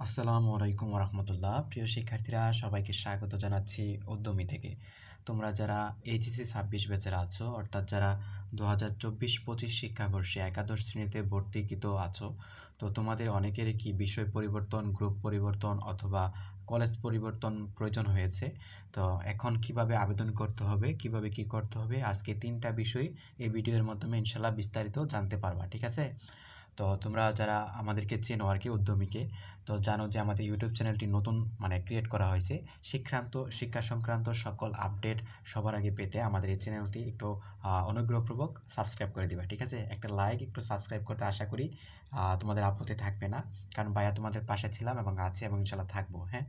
আসসালামু আলাইকুম রহমতুল্লাহ। প্রিয় শিক্ষার্থীরা, সবাইকে স্বাগত জানাচ্ছি উদ্যমী থেকে। তোমরা যারা এইচএসসি 26 ব্যাচের আছো, অর্থাৎ যারা 2024-25 শিক্ষাবর্ষে একাদশ শ্রেণীতে ভর্তিকৃত আছো, তো তোমাদের অনেকেরই কি বিষয় পরিবর্তন, গ্রুপ পরিবর্তন অথবা কলেজ পরিবর্তন প্রয়োজন হয়েছে। তো এখন কিভাবে আবেদন করতে হবে, কিভাবে কি করতে হবে, আজকে 3টা বিষয় এই ভিডিওর মাধ্যমে ইনশাল্লাহ বিস্তারিত জানতে পারবা। ঠিক আছে? তো তোমরা যারা আমাদেরকে চেনো আর কি, উদ্যমীকে, তো জানো যে আমাদের ইউটিউব চ্যানেলটি নতুন ক্রিয়েট করা হয়েছে। শিক্ষা সংক্রান্ত সকল আপডেট সবার আগে পেতে আমাদের এই চ্যানেলটি একটু অনুগ্রহপূর্বক সাবস্ক্রাইব করে দিবা। ঠিক আছে? একটা লাইক, একটু সাবস্ক্রাইব করতে আশা করি তোমাদের আপত্তি থাকবে না, কারণ ভাইয়া তোমাদের পাশে ছিলাম এবং আছি এবং ইনশাল্লাহ থাকবো। হ্যাঁ,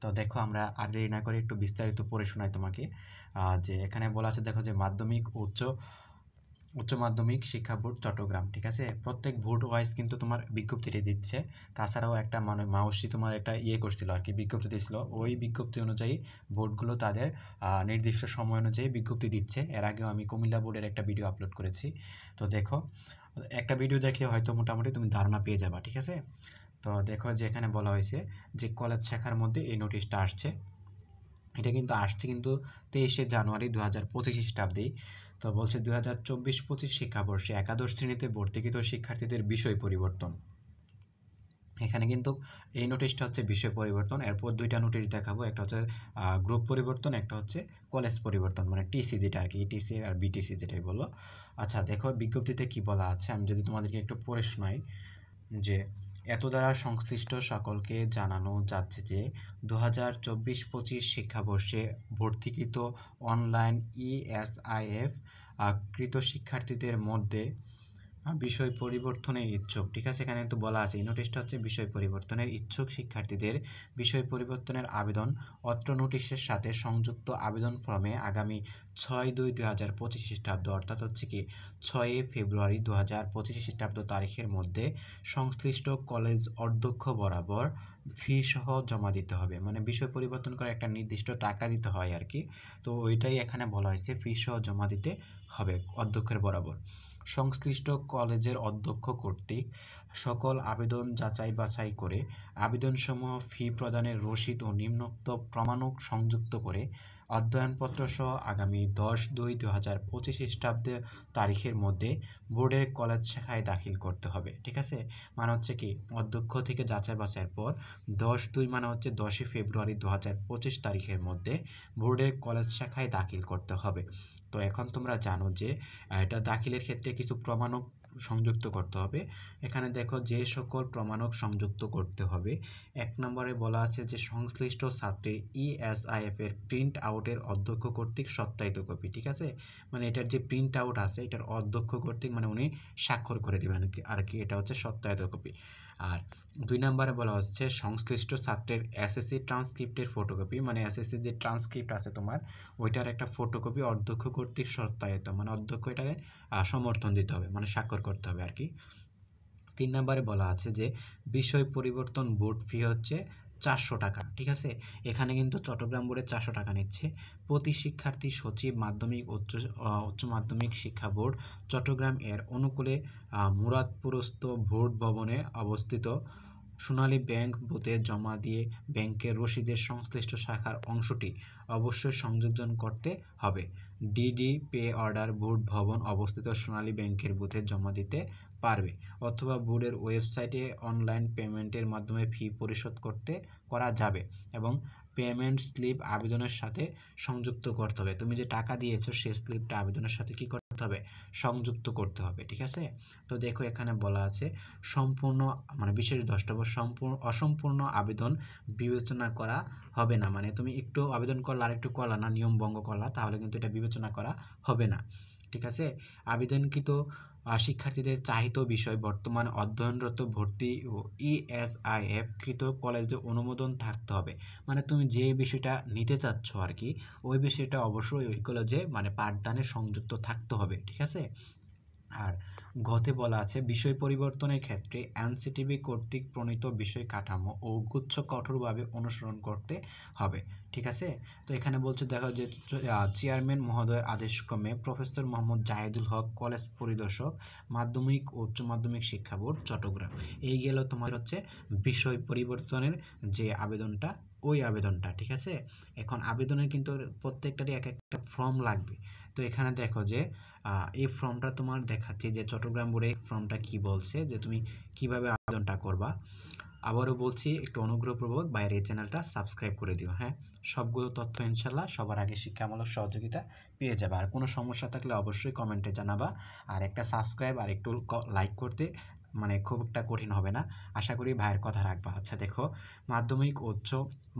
তো দেখো, আমরা আর দেরি না করে একটু বিস্তারিত পড়ে শোনাই তোমাকে। যে এখানে বলা আছে, দেখো যে মাধ্যমিক উচ্চ মাধ্যমিক শিক্ষা বোর্ড চট্টগ্রাম। ঠিক আছে? প্রত্যেক বোর্ড ওয়াইজ কিন্তু তোমার বিজ্ঞপ্তিটি দিচ্ছে। তাছাড়াও একটা মাউসি তোমার একটা করছিল আর কি, বিজ্ঞপ্তি দিয়েছিল। ওই বিজ্ঞপ্তি অনুযায়ী বোর্ডগুলো তাদের নির্দিষ্ট সময় অনুযায়ী বিজ্ঞপ্তি দিচ্ছে। এর আগেও আমি কুমিল্লা বোর্ডের একটা ভিডিও আপলোড করেছি। তো দেখো, একটা ভিডিও দেখলে হয়তো মোটামুটি তুমি ধারণা পেয়ে যাবা। ঠিক আছে? তো দেখো যে এখানে বলা হয়েছে যে কলেজ শাখার মধ্যে এই নোটিশটা আসছে। এটা কিন্তু আসছে কিন্তু 23শে জানুয়ারি 2025 খ্রিস্টাব্দে। তো বলছে 2024-25 শিক্ষাবর্ষে একাদশ শ্রেণীতে ভর্তিকৃত শিক্ষার্থীদের বিষয় পরিবর্তন। এখানে কিন্তু এই নোটিশটা হচ্ছে বিষয় পরিবর্তন। এরপর 2টা নোটিশ দেখাবো, একটা হচ্ছে গ্রুপ পরিবর্তন, একটা হচ্ছে কলেজ পরিবর্তন, মানে টিসি যেটা আর কি, ইটিসি আর বিটিসি যেটাই বলো। আচ্ছা দেখো বিজ্ঞপ্তিতে কি বলা আছে, আমি যদি তোমাদেরকে একটু পড়ে শোনাই। যে এত দ্বারা সংশ্লিষ্ট সকলকে জানানো যাচ্ছে যে 2024-25 শিক্ষাবর্ষে ভর্তিকৃত অনলাইন ইএসআইএফ কৃত শিক্ষার্থীদের মধ্যে বিষয় পরিবর্তনের ইচ্ছুক। ঠিক আছে? এখানে কিন্তু বলা আছে এই নোটিশটা হচ্ছে বিষয় পরিবর্তনের ইচ্ছুক শিক্ষার্থীদের বিষয় পরিবর্তনের আবেদন অত্র নোটিশের সাথে সংযুক্ত আবেদন ফর্মে আগামী 6/2/2025 খ্রিস্টাব্দ, অর্থাৎ হচ্ছে কি 6 ফেব্রুয়ারি 2025 খ্রিস্টাব্দ তারিখের মধ্যে সংশ্লিষ্ট কলেজ অধ্যক্ষ বরাবর ফি সহ জমা দিতে হবে। মানে বিষয় পরিবর্তন করে একটা নির্দিষ্ট টাকা দিতে হয় আর কি। তো ওইটাই এখানে বলা হয়েছে, ফি সহ জমা দিতে হবে অধ্যক্ষের বরাবর। সংশ্লিষ্ট কলেজের অধ্যক্ষ কর্তৃক সকল আবেদন যাচাই বাছাই করে আবেদনসমূহ ফি প্রদানের রসিদ ও নিম্নোক্ত প্রমাণক সংযুক্ত করে অধ্যয়নপত্র সহ আগামী 10/2/2025 খ্রিস্টাব্দে তারিখের মধ্যে বোর্ডের কলেজ শাখায় দাখিল করতে হবে। ঠিক আছে? মানে হচ্ছে কি, অধ্যক্ষ থেকে যাচাই বাছাইয়ের পর 10/2 মানে হচ্ছে 10 ফেব্রুয়ারি 2025 তারিখের মধ্যে বোর্ডের কলেজ শাখায় দাখিল করতে হবে। তো এখন তোমরা জানো যে এটা দাখিলের ক্ষেত্রে কিছু প্রমাণক সংযুক্ত করতে হবে। এখানে দেখো যে সকল প্রমাণক সংযুক্ত করতে হবে। 1 নম্বরে বলা আছে যে সংশ্লিষ্ট ছাত্রী ইএসআইএফ এর প্রিন্ট আউটের অধ্যক্ষ কর্তৃক সত্যায়িত কপি। ঠিক আছে? মানে এটার যে প্রিন্ট আউট আছে, এটার অধ্যক্ষ কর্তৃক মানে উনি স্বাক্ষর করে দেবেন আর কি, এটা হচ্ছে সত্যায়িত কপি। আর 2 নম্বরে বলা হচ্ছে সংশ্লিষ্ট ছাত্রের এসএসসি ট্রান্সক্রিপ্টের ফটোকপি, মানে এসএসসি যে ট্রান্সক্রিপ্ট আছে তোমার, ওইটার একটা ফটোকপি অধ্যক্ষ কর্তৃক সত্যায়িত, মানে অধ্যক্ষ এটাকে সমর্থন দিতে হবে, মানে স্বাক্ষর করতে হবে আর কি। 3 নম্বরে বলা আছে যে বিষয় পরিবর্তন বোর্ড ফি হচ্ছে 400 টাকা। ঠিক আছে? এখানে কিন্তু চট্টগ্রাম বোর্ডে 400 টাকা নিচ্ছে। প্রতি শিক্ষার্থী সচিব মাধ্যমিক উচ্চ মাধ্যমিক শিক্ষা বোর্ড চট্টগ্রাম এর অনুকূলে মুরাদপুরস্থ ভোট ভবনে অবস্থিত সোনালী ব্যাংক বুথে জমা দিয়ে ব্যাংকের রসিদের সংশ্লিষ্ট শাখার অংশটি অবশ্যই সংযোজন করতে হবে। ডিডি পে অর্ডার বোর্ড ভবন অবস্থিত সোনালী ব্যাংকের বুথে জমা দিতে পারবে, অথবা বোর্ডের ওয়েবসাইটে অনলাইন পেমেন্টের মাধ্যমে ফি পরিশোধ করা যাবে এবং পেমেন্ট স্লিপ আবেদনের সাথে সংযুক্ত করতে হবে। তুমি যে টাকা দিয়েছো সেই স্লিপটা আবেদনের সাথে কি করতে হবে? সংযুক্ত করতে হবে। ঠিক আছে? তো দেখো এখানে বলা আছে সম্পূর্ণ, মানে বিশেষ দ্রষ্টব্য, অসম্পূর্ণ আবেদন বিবেচনা করা হবে না। মানে তুমি একটু আবেদন করলা আর একটু করলা না, নিয়ম ভঙ্গ করলা, তাহলে কিন্তু এটা বিবেচনা করা হবে না। ঠিক আছে? আবেদনকৃত শিক্ষার্থীদের চাহিত বিষয় বর্তমান অধ্যয়নরত ভর্তি ও ইএসআইএফ কৃত কলেজে অনুমোদন থাকতে হবে। মানে তুমি যে বিষয়টা নিতে চাচ্ছ আর কি, ওই বিষয়টা অবশ্যই ওই কলেজে মানে পাঠদানে সংযুক্ত থাকতে হবে। ঠিক আছে? আর গতে বলা আছে বিষয় পরিবর্তনের ক্ষেত্রে এনসিটিবি কর্তৃক প্রণীত বিষয় কাঠামো ও গুচ্ছ কঠোরভাবে অনুসরণ করতে হবে। ঠিক আছে, তো এখানে বলছে দেখো যে চেয়ারম্যান মহোদয়ের আদেশক্রমে প্রফেসর মোহাম্মদ জাহিদুল হক কলেজ পরিদর্শক মাধ্যমিক ও উচ্চ মাধ্যমিক শিক্ষা বোর্ড চট্টগ্রাম। এই গেল তোমার হচ্ছে বিষয় পরিবর্তনের যে আবেদনটা, ওই আবেদনটা। ঠিক আছে, এখন আবেদনের কিন্তু প্রত্যেকটারই এক একটা ফর্ম লাগবে। তো এখানে দেখো যে এই ফর্মটা তোমার দেখাচ্ছি যে চট্টগ্রাম বোর্ডে ফর্মটা কি বলছে, যে তুমি কিভাবে আবেদনটা করবা। আবারও বলছি, একটু অনুগ্রহপূর্বক বাইরে এই চ্যানেলটা সাবস্ক্রাইব করে দিও। হ্যাঁ, সবগুলো তথ্য ইনশাল্লাহ সবার আগে শিক্ষামূলক সহযোগিতা পেয়ে যাবে। আর কোনো সমস্যা থাকলে অবশ্যই কমেন্টে জানাবা। আর একটা সাবস্ক্রাইব আর একটু লাইক করতে মানে খুব একটা কঠিন হবে না, আশা করি ভাইয়ের কথা রাখবা। আচ্ছা দেখো, মাধ্যমিক উচ্চ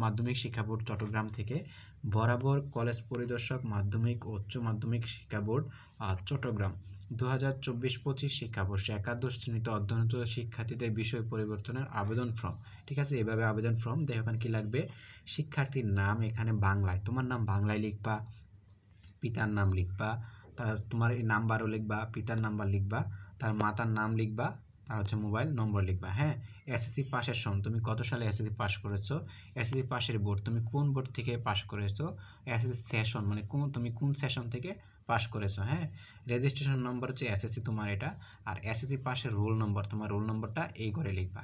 মাধ্যমিক শিক্ষা বোর্ড চট্টগ্রাম থেকে বরাবর কলেজ পরিদর্শক মাধ্যমিক ও উচ্চ মাধ্যমিক শিক্ষা বোর্ড চট্টগ্রাম 2024-25 শিক্ষাবর্ষে একাদশ শ্রেণীতে অধ্যয়নরত শিক্ষার্থীদের বিষয় পরিবর্তনের আবেদন ফর্ম। ঠিক আছে, এভাবে আবেদন ফর্ম দেখো। এখানে কী লাগবে, শিক্ষার্থীর নাম এখানে বাংলায়, তোমার নাম বাংলায় লিখবা, পিতার নাম লিখবা, তার তোমার এই নাম্বারও লিখবা, পিতার নাম্বার লিখবা, তার মাতার নাম লিখবা, আর হচ্ছে মোবাইল নম্বর লিখবা। হ্যাঁ, এসএসসি পাশের সন, তুমি কত সালে এসএসসি পাস করেছো, এসএসসি পাশের বোর্ড, তুমি কোন বোর্ড থেকে পাস করেছো, এসএসসি সেশন মানে তুমি কোন সেশন থেকে পাস করেছো। হ্যাঁ, রেজিস্ট্রেশন নম্বর হচ্ছে এসএসসি তোমার এটা, আর এসএসসি পাশের রোল নম্বর, তোমার রোল নম্বরটা এই ঘরে লিখবা।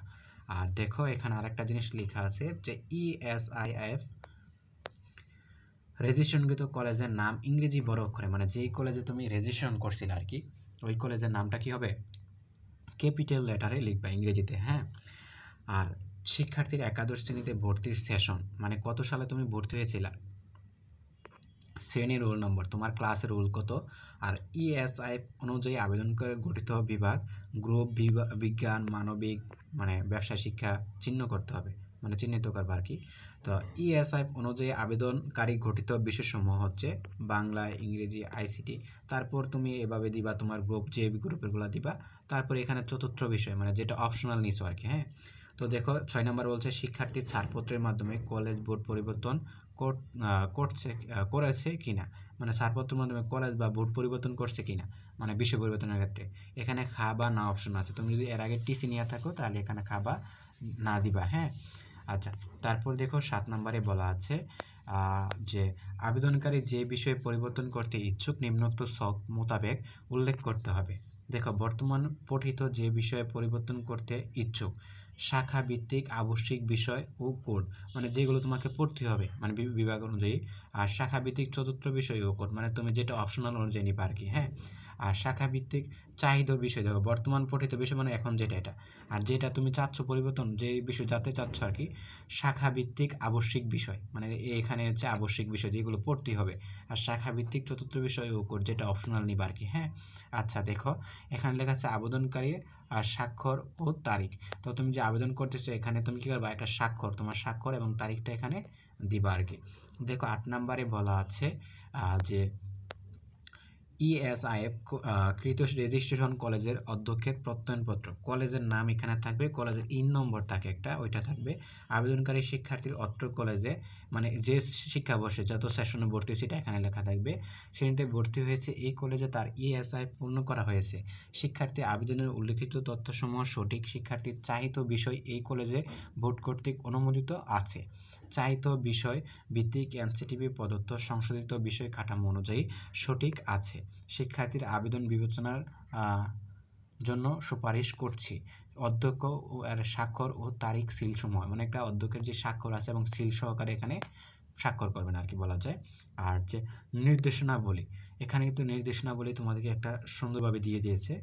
আর দেখো এখানে আরেকটা জিনিস লেখা আছে যে ESIF রেজিস্ট্রেশনকৃত কলেজের নাম ইংরেজি বড় অক্ষরে, মানে যেই কলেজে তুমি রেজিস্ট্রেশন করছিলে আর কি, ওই কলেজের নামটা কি হবে, ক্যাপিটাল লেটারে লিখবা ইংরেজিতে। হ্যাঁ, আর শিক্ষার্থীর একাদশ শ্রেণীতে ভর্তির সেশন মানে কত সালে তুমি ভর্তি হয়েছিলা, শ্রেণীর রোল নম্বর, তোমার ক্লাসের রোল কত, আর ESIF অনুযায়ী আবেদন করে গঠিত বিভাগ, গ্রুপ, বিজ্ঞান, মানবিক, মানে ব্যবসা শিক্ষা চিহ্ন করতে হবে, মানে চিহ্নিত করবে আর কি। তো ESIF অনুযায়ী আবেদনকারী গঠিত বিষয়সমূহ হচ্ছে বাংলা, ইংরেজি, ICT। তারপর তুমি এভাবে দিবা তোমার গ্রুপ, যে গ্রুপেরগুলো দিবা। তারপর এখানে চতুর্থ বিষয় মানে যেটা অপশনাল নিছো আর কি। হ্যাঁ, তো দেখো 6 নম্বর বলছে শিক্ষার্থী ছাড়পত্রের মাধ্যমে কলেজ বোর্ড পরিবর্তন করেছে কিনা, মানে ছাড়পত্রের মাধ্যমে কলেজ বা বোর্ড পরিবর্তন করছে কিনা, মানে বিষয় পরিবর্তনের ক্ষেত্রে এখানে খা বা না অপশন আছে। তুমি যদি এর আগে টিসি নিয়ে থাকো তাহলে এখানে খা বা না দিবা। হ্যাঁ, আচ্ছা, তারপর দেখো 7 নম্বরে বলা আছে যে আবেদনকারী যে বিষয়ে পরিবর্তন করতে ইচ্ছুক নিম্নোক্ত ছক মোতাবেক উল্লেখ করতে হবে। দেখো, বর্তমান পঠিত যে বিষয়ে পরিবর্তন করতে ইচ্ছুক শাখা ভিত্তিক আবশ্যিক বিষয় ও কোড, মানে যেগুলো তোমাকে পড়তে হবে মানে বিভাগ অনুযায়ী। আর শাখা ভিত্তিক চতুর্থ বিষয় ও কোড, মানে তুমি যেটা অপশনাল অনুযায়ী নিবা আর কি। হ্যাঁ, আর শাখা ভিত্তিক চাহিদা বিষয়, দেখো বর্তমান পঠিত বিষয় মানে এখন যেটা এটা, আর যেটা তুমি চাচ্ছ পরিবর্তন, যে বিষয় যাতে চাচ্ছ আর কি, শাখা ভিত্তিক আবশ্যিক বিষয়, মানে এখানে হচ্ছে আবশ্যিক বিষয় যেগুলো পড়তে হবে। আর শাখা ভিত্তিক চতুর্থ বিষয় ও কোড যেটা অপশনাল নিবা আর কি। হ্যাঁ, আচ্ছা দেখো এখানে লেখা আছে আবেদনকারী আর স্বাক্ষর ও তারিখ। তো তুমি যে আবেদন করতেছো এখানে তুমি কী করবা, একটা স্বাক্ষর, তোমার স্বাক্ষর এবং তারিখটা এখানে দিবা আর কি। দেখো 8 নম্বরে বলা আছে যে ESIF কৃত রেজিস্ট্রেশন কলেজের অধ্যক্ষের প্রত্যয়নপত্র, কলেজের নাম এখানে থাকবে, কলেজের নম্বর থাকে একটা, ওইটা থাকবে। আবেদনকারী শিক্ষার্থীর অত্র কলেজে মানে যে শিক্ষাবর্ষে যত সেশনে ভর্তি সেটা এখানে লেখা থাকবে, শ্রেণীতে ভর্তি হয়েছে এই কলেজে তার ESIF পূর্ণ করা হয়েছে, শিক্ষার্থী আবেদনের উল্লিখিত তথ্যসমূহ সঠিক, শিক্ষার্থীর চাহিত বিষয় এই কলেজে বোর্ড কর্তৃক অনুমোদিত আছে, চাহিত বিষয় ভিত্তিক এনসিটিভি প্রদত্ত সংশোধিত বিষয় কাঠামো অনুযায়ী সঠিক আছে, শিক্ষার্থীর আবেদন বিবেচনার জন্য সুপারিশ করছি, অধ্যক্ষ ও এর স্বাক্ষর ও তারিখ সিল সমূহ, মানে একটা অধ্যক্ষের যে স্বাক্ষর আছে এবং সিল সহকারে এখানে স্বাক্ষর করবেন আর কি বলা যায়। আর যে নির্দেশনাবলী, এখানে কিন্তু নির্দেশনাবলী তোমাদেরকে একটা সুন্দরভাবে দিয়ে দিয়েছে,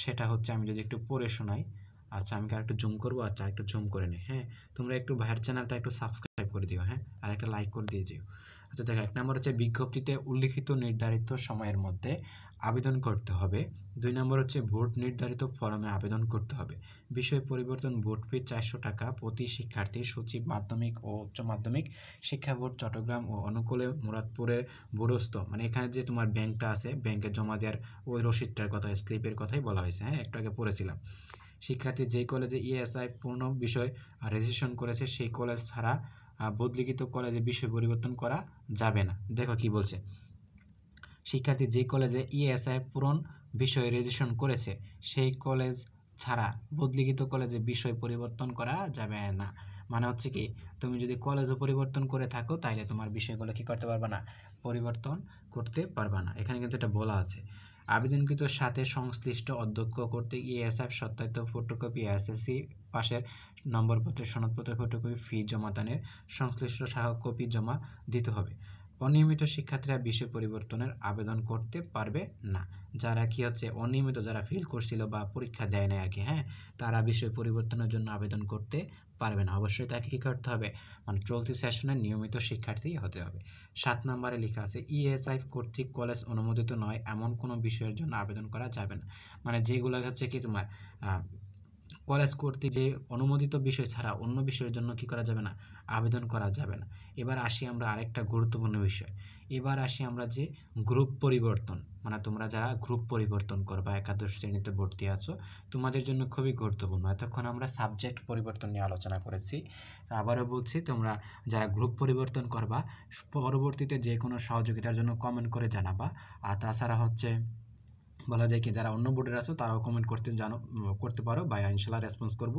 সেটা হচ্ছে আমি যদি একটু পড়ে শোনাই। আচ্ছা, আমি আরেকটু জুম করবো, আচ্ছা আরেকটু জুম করে নিই। হ্যাঁ, তোমরা একটু ভাইয়ের চ্যানেলটা একটু সাবস্ক্রাইব করে দিও। হ্যাঁ, আর একটা লাইক করে দিয়ে যেও। আচ্ছা দেখো, 1 নম্বর হচ্ছে বিজ্ঞপ্তিতে উল্লিখিত নির্ধারিত সময়ের মধ্যে আবেদন করতে হবে। 2 নম্বর হচ্ছে বোর্ড নির্ধারিত ফরমে আবেদন করতে হবে। বিষয় পরিবর্তন বোর্ড ফি 400 টাকা প্রতি শিক্ষার্থী, সচিব মাধ্যমিক ও উচ্চ মাধ্যমিক শিক্ষা বোর্ড চট্টগ্রাম ও অনুকূলে মুরাদপুরের বোরস্ত, মানে এখানে যে তোমার ব্যাংকটা আছে ব্যাংকে জমা দেওয়ার ওই রসিদটার কথা, স্লিপের কথাই বলা হয়েছে। হ্যাঁ, একটু আগে পড়েছিলাম। শিক্ষার্থী যেই কলেজে ESIF পূর্ণ বিষয় রেজিস্ট্রেশন করেছে সেই কলেজ ছাড়া বদলিখিত কলেজে বিষয় পরিবর্তন করা যাবে না। দেখো কি বলছে, শিক্ষার্থী যে কলেজে ESIF পূরণ বিষয়ে রেজিস্ট্রেশন করেছে সেই কলেজ ছাড়া বদলিখিত কলেজে বিষয় পরিবর্তন করা যাবে না। মানে হচ্ছে কি, তুমি যদি কলেজও পরিবর্তন করে থাকো তাহলে তোমার বিষয়গুলো কি করতে পারবে না, পরিবর্তন করতে পারবে না। এখানে কিন্তু এটা বলা আছে। আবেদনকৃত সাথে সংশ্লিষ্ট অধ্যক্ষ কর্তৃক ইএসএফ সত্যায়িত ফটোকপি, এসএসসি পাশের নম্বরপত্রের সনদপত্রের ফটোকপি, ফি জমাদানের সংশ্লিষ্ট সহায়ক কপি জমা দিতে হবে। অনিয়মিত শিক্ষার্থীরা বিষয় পরিবর্তনের আবেদন করতে পারবে না। যারা কি হচ্ছে অনিয়মিত, যারা ফেল করছিল বা পরীক্ষা দেয় না আর কি, হ্যাঁ, তারা বিষয় পরিবর্তনের জন্য আবেদন করতে পারবে না। অবশ্যই তাকে কী করতে হবে, মানে চলতি সেশনের নিয়মিত শিক্ষার্থী হতে হবে। 7 নম্বরে লেখা আছে ইএসআই কর্তৃক কলেজ অনুমোদিত নয় এমন কোনো বিষয়ের জন্য আবেদন করা যাবে না। মানে যেগুলো হচ্ছে কি তোমার কলেজ কর্তৃক যে অনুমোদিত বিষয় ছাড়া অন্য বিষয়ের জন্য কি করা যাবে না, আবেদন করা যাবে না। এবার আসি আমরা আরেকটা গুরুত্বপূর্ণ বিষয়। এবার আসি আমরা যে গ্রুপ পরিবর্তন, মানে তোমরা যারা গ্রুপ পরিবর্তন করবা, একাদশ শ্রেণীতে ভর্তি আছো, তোমাদের জন্য খুবই গুরুত্বপূর্ণ। এতক্ষণ আমরা সাবজেক্ট পরিবর্তন নিয়ে আলোচনা করেছি। আবারও বলছি, তোমরা যারা গ্রুপ পরিবর্তন করবা পরবর্তীতে যে কোনো সহযোগিতার জন্য কমেন্ট করে জানাবা। আর তাছাড়া হচ্ছে বলা যায় কি, যারা অন্য বোর্ডের আছো তারাও কমেন্ট করতে পারো, বা ইনশাল্লাহ রেসপন্স করব।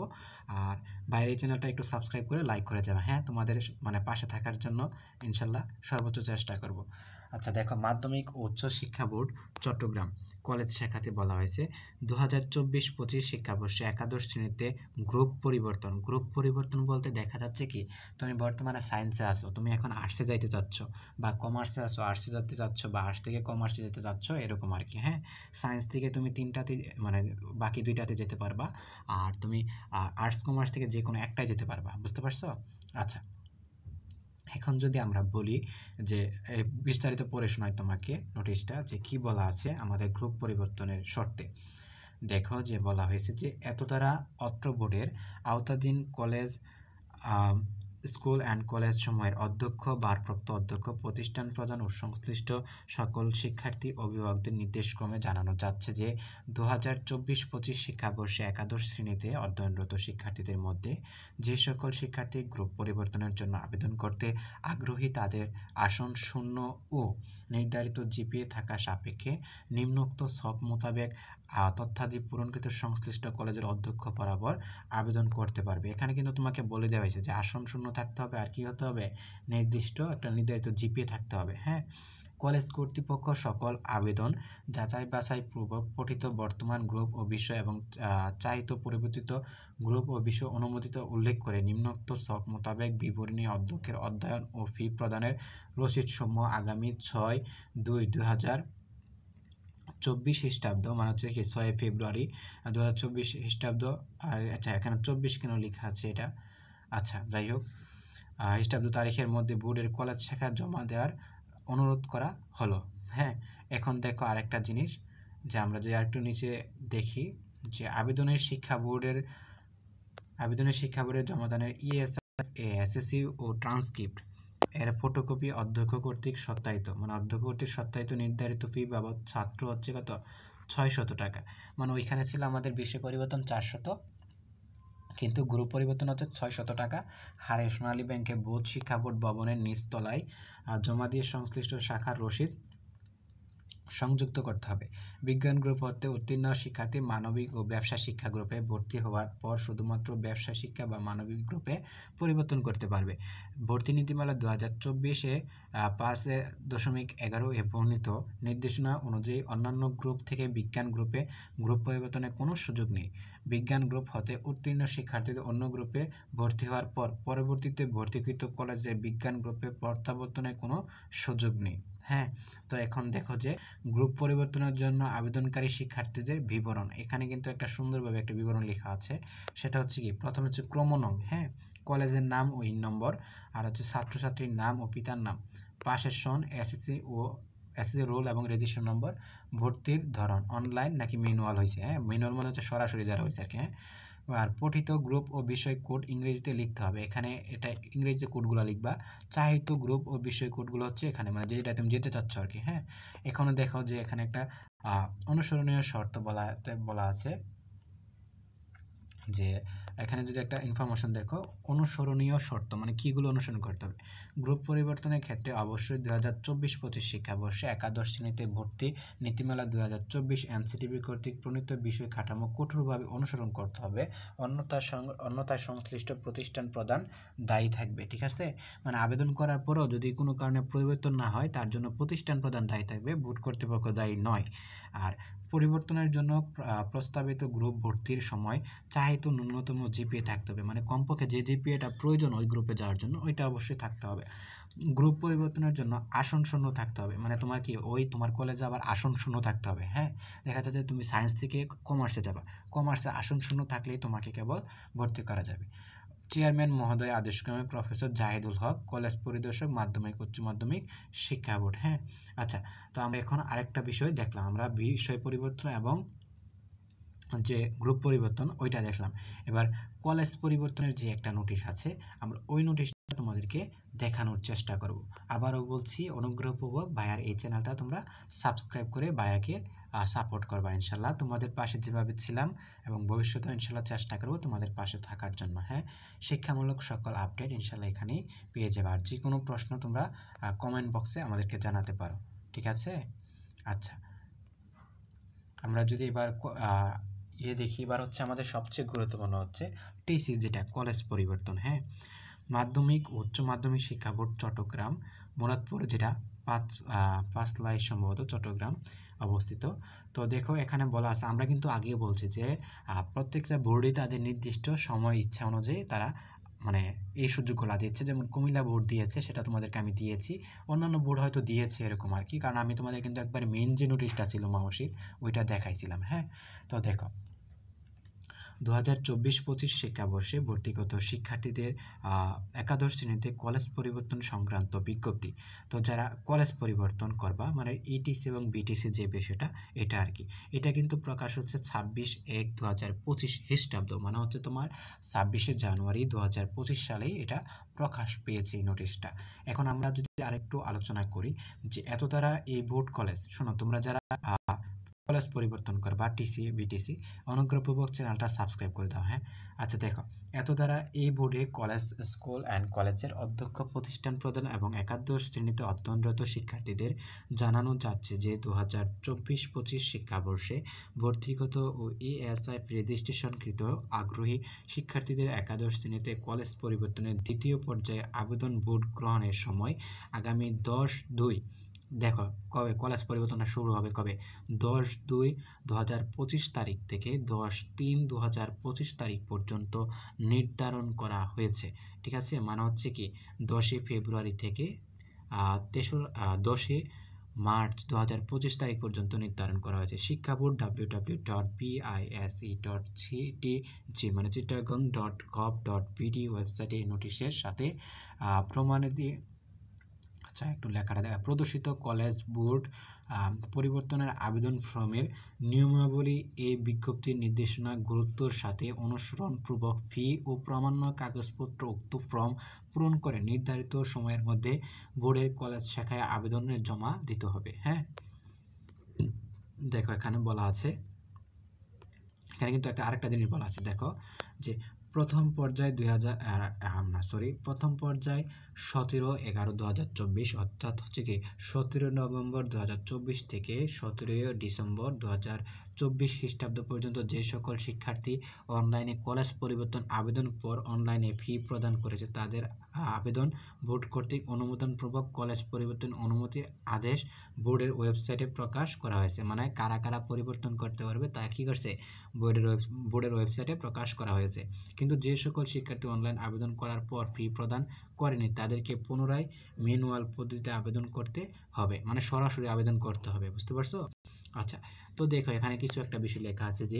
আর বাইরের চ্যানেলটা একটু সাবস্ক্রাইব করে লাইক করে যাবে, হ্যাঁ, তোমাদের মানে পাশে থাকার জন্য ইনশাল্লাহ সর্বোচ্চ চেষ্টা করব। আচ্ছা দেখো, মাধ্যমিক ও উচ্চ শিক্ষা বোর্ড চট্টগ্রাম কলেজ শাখাতে বলা হয়েছে 2024-25 শিক্ষাবর্ষে একাদশ শ্রেণীতে গ্রুপ পরিবর্তন বলতে দেখা যাচ্ছে কি, তুমি বর্তমানে সায়েন্সে আসো, তুমি এখন আর্টসে যাইতে চাচ্ছ, বা কমার্সে আসো আর্টসে যেতে চাচ্ছ, বা আর্টস থেকে কমার্সে যেতে চাচ্ছ, এরকম আর কি, হ্যাঁ। সায়েন্স থেকে তুমি 3টাতে মানে বাকি 2টাতে যেতে পারবা, আর তুমি আর্টস কমার্স থেকে যে কোনো একটাই যেতে পারবা, বুঝতে পারছো? আচ্ছা, এখন যদি আমরা বলি যে বিস্তারিত পড়ে শোনাই তোমাকে নোটিশটা, যে কি বলা আছে আমাদের গ্রুপ পরিবর্তনের শর্তে। দেখো যে বলা হয়েছে যে এত দ্বারা অত্র বোর্ডের আওতাধীন কলেজ, স্কুল অ্যান্ড কলেজ সমূহের অধ্যক্ষ, ভারপ্রাপ্ত অধ্যক্ষ, প্রতিষ্ঠান প্রধান ও সংশ্লিষ্ট সকল শিক্ষার্থী অভিভাবকদের নির্দেশক্রমে জানানো যাচ্ছে যে 2024-25 শিক্ষাবর্ষে একাদশ শ্রেণীতে অধ্যয়নরত শিক্ষার্থীদের মধ্যে যে সকল শিক্ষার্থী গ্রুপ পরিবর্তনের জন্য আবেদন করতে আগ্রহী তাদের আসন শূন্য ও নির্ধারিত জিপিএ থাকা সাপেক্ষে নিম্নোক্ত ছক মোতাবেক তথ্যাদি পূরণকৃত সংশ্লিষ্ট কলেজের অধ্যক্ষ বরাবর আবেদন করতে পারবে। এখানে কিন্তু তোমাকে বলে দেওয়া হয়েছে যে আসন শূন্য থাকতে হবে, আর কি হতে হবে, নির্ধারিত জিপিএ থাকতে হবে, হ্যাঁ। কলেজ কর্তৃপক্ষ সকল আবেদন যাচাই বাছাই পূর্বক পঠিত বর্তমান গ্রুপ ও বিষয় এবং চাহিত পরিবর্তিত গ্রুপ ও বিষয় অনুমোদিত উল্লেখ করে নিম্নোক্ত ছক মোতাবেক বিবরণী অধ্যক্ষের অধ্যয়ন ও ফি প্রদানের রসিদসমূহ আগামী 6/2/2024 খ্রিস্টাব্দ, মানে হচ্ছে কি 6 ফেব্রুয়ারি 2024 খ্রিস্টাব্দ। আর আচ্ছা, এখানে 24 কেন লেখা আছে এটা, আচ্ছা যাই হোক, খ্রিস্টাব্দ তারিখের মধ্যে বোর্ডের কলেজ শাখা জমা দেওয়ার অনুরোধ করা হলো, হ্যাঁ। এখন দেখো আরেকটা জিনিস, যে আমরা যদি আরেকটু নিচে দেখি, যে আবেদনের শিক্ষা বোর্ডের জমাদানের এসএসসি ও ট্রান্সক্রিপ্ট এর ফটোকপি অধ্যক্ষ কর্তৃক সত্যায়িত, মানে অধ্যক্ষ কর্তৃক সত্যায়িত নির্ধারিত ফি বাবদ ছাত্র হচ্ছে কত, 600 টাকা। মানে ওইখানে ছিল আমাদের বিষয় পরিবর্তন 400, কিন্তু গ্রুপ পরিবর্তন হচ্ছে 600 টাকা হারে সোনালী ব্যাংকে বোধ শিক্ষা বোর্ড ভবনের নিচতলায় জমা দিয়ে সংশ্লিষ্ট শাখার রসিদ সংযুক্ত করতে হবে। বিজ্ঞান গ্রুপ হতে উত্তীর্ণ শিক্ষার্থী মানবিক ও ব্যবসা শিক্ষা গ্রুপে ভর্তি হওয়ার পর শুধুমাত্র ব্যবসা শিক্ষা বা মানবিক গ্রুপে পরিবর্তন করতে পারবে। ভর্তি নীতিমালা 2024-এ 5.11 বর্ণিত নির্দেশনা অনুযায়ী অন্যান্য গ্রুপ থেকে বিজ্ঞান গ্রুপে গ্রুপ পরিবর্তনের কোনো সুযোগ নেই। বিজ্ঞান গ্রুপ হতে উত্তীর্ণ শিক্ষার্থীদের অন্য গ্রুপে ভর্তি হওয়ার পর পরবর্তীতে ভর্তিকৃত কলেজের বিজ্ঞান গ্রুপে প্রত্যাবর্তনের কোনো সুযোগ নেই, হ্যাঁ। তো এখন দেখো যে গ্রুপ পরিবর্তনের জন্য আবেদনকারী শিক্ষার্থীদের বিবরণ, এখানে কিন্তু একটা সুন্দরভাবে একটা বিবরণ লেখা আছে। সেটা হচ্ছে কি, প্রথমে হচ্ছে ক্রমনং, হ্যাঁ, কলেজের নাম ও ইন নম্বর, আর হচ্ছে ছাত্রছাত্রীর নাম ও পিতার নাম, পাশের সন, এসএসসি রোল এবং রেজিস্ট্রেশন নম্বর, ভর্তির ধরন অনলাইন নাকি ম্যানুয়াল হয়েছে, হ্যাঁ, ম্যানুয়াল মানে হচ্ছে সরাসরি যারা হয়েছে আর কি, হ্যাঁ। আর পঠিত গ্রুপ ও বিষয় কোড ইংরেজিতে লিখতে হবে, এখানে এটা ইংরেজিতে কোডগুলো লিখবা। চাহিত গ্রুপ ও বিষয় কোডগুলো হচ্ছে এখানে, মানে যেটা তুমি যেতে চাচ্ছ আর কি, হ্যাঁ। এখানে দেখো যে এখানে একটা অনুসরণীয় শর্ত বলা আছে। যে এখানে যদি একটা ইনফরমেশন দেখো, অনুসরণীয় শর্ত মানে কীগুলো অনুসরণ করতে হবে। গ্রুপ পরিবর্তনের ক্ষেত্রে অবশ্যই 2024-25 শিক্ষাবর্ষে একাদশ শ্রেণীতে ভর্তি নীতিমালা 2024 এনসিটিবি কর্তৃক প্রণীত বিষয় কাঠামো কঠোরভাবে অনুসরণ করতে হবে, অন্যথায় সংশ্লিষ্ট প্রতিষ্ঠান প্রদান দায়ী থাকবে। ঠিক আছে, মানে আবেদন করার পরেও যদি কোনো কারণে পরিবর্তন না হয় তার জন্য প্রতিষ্ঠান প্রদান দায়ী থাকবে, বোর্ড কর্তৃপক্ষ দায়ী নয়। আর পরিবর্তনের জন্য প্রস্তাবিত গ্রুপ ভর্তির সময় চাহিত ন্যূনতম জিপিএ থাকতে হবে, মানে কমপক্ষে যে জিপিএটা প্রয়োজন ওই গ্রুপে যাওয়ার জন্য ওইটা অবশ্যই থাকতে হবে। গ্রুপ পরিবর্তনের জন্য আসন শূন্য থাকতে হবে, মানে তোমার কি ওই তোমার কলেজে আবার আসন শূন্য থাকতে হবে। হ্যাঁ, দেখা যাচ্ছে তুমি সায়েন্স থেকে কমার্সে যাবা, কমার্সে আসন শূন্য থাকলেই তোমাকে কেবল ভর্তি করা যাবে। চেয়ারম্যান মহোদয় আদেশক্রমে প্রফেসর জাহিদুল হক, কলেজ পরিদর্শক, মাধ্যমিক উচ্চ মাধ্যমিক শিক্ষা বোর্ড। হ্যাঁ, আচ্ছা, তো আমরা এখন আরেকটা বিষয় দেখলাম, আমরা বিষয় পরিবর্তন এবং যে গ্রুপ পরিবর্তন ওইটা দেখলাম। এবার কলেজ পরিবর্তনের যে একটা নোটিশ আছে, আমরা ওই নোটিশটা তোমাদেরকে দেখানোর চেষ্টা করব। আবারও বলছি, অনুগ্রহপূর্বক ভাইয়ার এই চ্যানেলটা তোমরা সাবস্ক্রাইব করে ভাইয়াকে সাপোর্ট করবা ইনশাল্লাহ। তোমাদের পাশে যেভাবে ছিলাম এবং ভবিষ্যতেও ইনশাল্লাহ চেষ্টা করব তোমাদের পাশে থাকার জন্য। হ্যাঁ, শিক্ষামূলক সকল আপডেট ইনশাল্লাহ এখানেই পেয়ে যাবে। আর যে কোনো প্রশ্ন তোমরা কমেন্ট বক্সে আমাদেরকে জানাতে পারো। ঠিক আছে, আচ্ছা, আমরা যদি এবার দেখি, এবার হচ্ছে আমাদের সবচেয়ে গুরুত্বপূর্ণ হচ্ছে টিসি, যেটা কলেজ পরিবর্তন। হ্যাঁ, মাধ্যমিক উচ্চ মাধ্যমিক শিক্ষা বোর্ড চট্টগ্রাম মুরাদপুর, যেটা পাঁচলাই সম্ভবত চট্টগ্রাম অবস্থিত। তো দেখো এখানে বলা আছে, আমরা কিন্তু আগেও বলছি যে প্রত্যেকটা বোর্ডই তাদের নির্দিষ্ট সময় ইচ্ছা অনুযায়ী তারা মানে এই সুযোগগুলো দিচ্ছে। যেমন কুমিল্লা বোর্ড দিয়েছে, সেটা তোমাদেরকে আমি দিয়েছি, অন্যান্য বোর্ড হয়তো দিয়েছে এরকম আর কি, কারণ আমি তোমাদের কিন্তু একবার মেন যে নোটিশটা ছিল মাওসির ওইটা দেখাইছিলাম। হ্যাঁ, তো দেখো 2024-25 শিক্ষাবর্ষে ভর্তিগত শিক্ষার্থীদের একাদশ শ্রেণীতে কলেজ পরিবর্তন সংক্রান্ত বিজ্ঞপ্তি। তো যারা কলেজ পরিবর্তন করবা, মানে ইটিসি এবং বিটিসি যে বিষয়টা এটা আর কি, এটা কিন্তু প্রকাশ হচ্ছে 26/1/2025 খ্রিস্টাব্দ, মানে হচ্ছে তোমার 26শে জানুয়ারি 2025 সালেই এটা প্রকাশ পেয়েছে এই নোটিশটা। এখন আমরা যদি আরেকটু আলোচনা করি যে এত দ্বারা এই বোর্ড কলেজ, শোনো তোমরা যারা কলেজ পরিবর্তন করবা টিসি বিটিসি, অনুগ্রহপূর্বক চ্যানেলটা সাবস্ক্রাইব করে দাও। হ্যাঁ, আচ্ছা, দেখো এত দ্বারা এই বোর্ডে কলেজ, স্কুল অ্যান্ড কলেজের অধ্যক্ষ, প্রতিষ্ঠান প্রদান এবং একাদশ শ্রেণীতে অধ্যয়নরত শিক্ষার্থীদের জানানো যাচ্ছে যে 2024-25 শিক্ষাবর্ষে ভর্তিগত ও এএসআই রেজিস্ট্রেশনকৃত আগ্রহী শিক্ষার্থীদের একাদশ শ্রেণীতে কলেজ পরিবর্তনের দ্বিতীয় পর্যায়ে আবেদন বোর্ড গ্রহণের সময় আগামী 10/2, দেখো কবে কলেজ পরিবর্তনটা শুরু হবে, কবে 10/2/2025 তারিখ থেকে 10/3/2025 তারিখ পর্যন্ত নির্ধারণ করা হয়েছে। ঠিক আছে, মানে হচ্ছে কি 10ই ফেব্রুয়ারি থেকে 10ই মার্চ 2025 তারিখ পর্যন্ত নির্ধারণ করা হয়েছে। শিক্ষা বোর্ড www.pise.ctg মানে chittagong.gov.bd ওয়েবসাইটে এই নোটিশের সাথে প্রমাণাদি, আচ্ছা একটু লেখাটা দেখা, প্রদর্শিত কলেজ বোর্ড পরিবর্তনের আবেদন ফর্মের নিয়মাবলী এই বিজ্ঞপ্তির নির্দেশনা গুরুত্বর সাথে অনুসরণপূর্বক ফি ও প্রামাণ্য কাগজপত্র উক্ত ফর্ম পূরণ করে নির্ধারিত সময়ের মধ্যে বোর্ডের কলেজ শাখায় আবেদনে জমা দিতে হবে। হ্যাঁ, দেখো এখানে বলা আছে, এখানে কিন্তু আরেকটা জিনিস বলা আছে, দেখো যে প্রথম পর্যায়ে 17/11/2024 অর্থাৎ হচ্ছে কি 17 নভেম্বর 2024 থেকে 17 ডিসেম্বর 2024 খ্রিস্টাব্দ পর্যন্ত যে সকল শিক্ষার্থী অনলাইনে কলেজ পরিবর্তন আবেদন পর অনলাইনে ফি প্রদান করেছে তাদের আবেদন বোর্ড কর্তৃক অনুমোদনপূর্বক কলেজ পরিবর্তন অনুমতির আদেশ বোর্ডের ওয়েবসাইটে প্রকাশ করা হয়েছে। মানে কারা কারা পরিবর্তন করতে পারবে তা কী করছে, বোর্ডের ওয়েবসাইটে প্রকাশ করা হয়েছে। কিন্তু যে সকল শিক্ষার্থী অনলাইন আবেদন করার পর ফি প্রদান করেনি তাদেরকে পুনরায় ম্যানুয়াল পদ্ধতিতে আবেদন করতে হবে, মানে সরাসরি আবেদন করতে হবে। বুঝতে পারছো? আচ্ছা, তো দেখো এখানে কিছু একটা বিষয় লেখা আছে যে